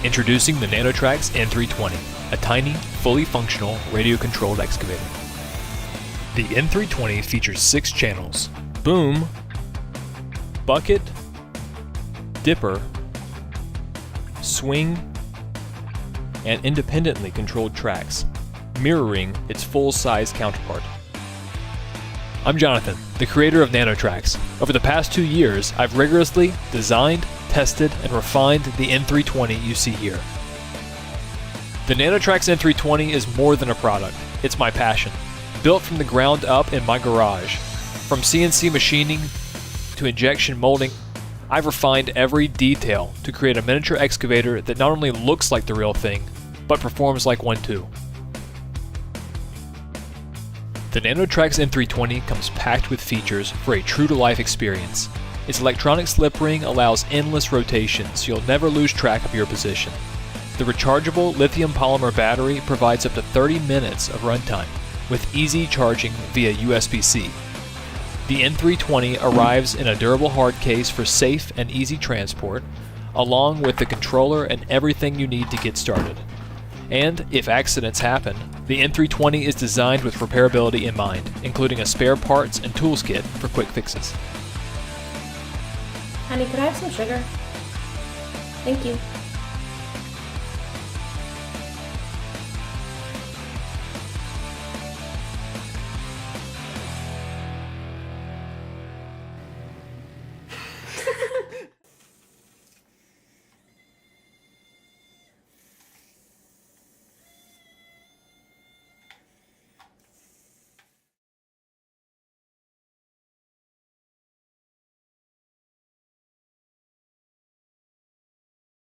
Introducing the NANO TRX N320, a tiny, fully functional, radio-controlled excavator. The N320 features 6 channels: boom, bucket, dipper, swing, and independently controlled tracks, mirroring its full-size counterpart. I'm Jonathan, the creator of NANO TRX. Over the past 2 years, I've rigorously designed, tested, and refined the N320 you see here. The NANO TRX N320 is more than a product, it's my passion. Built from the ground up in my garage. From CNC machining to injection molding, I've refined every detail to create a miniature excavator that not only looks like the real thing, but performs like one too. The NANO TRX N320 comes packed with features for a true-to-life experience. Its electronic slip ring allows endless rotations, so you'll never lose track of your position. The rechargeable lithium polymer battery provides up to 30 minutes of runtime, with easy charging via USB-C. The N320 arrives in a durable hard case for safe and easy transport, along with the controller and everything you need to get started. And if accidents happen, the N320 is designed with repairability in mind, including a spare parts and tools kit for quick fixes. Honey, could I have some sugar? Thank you.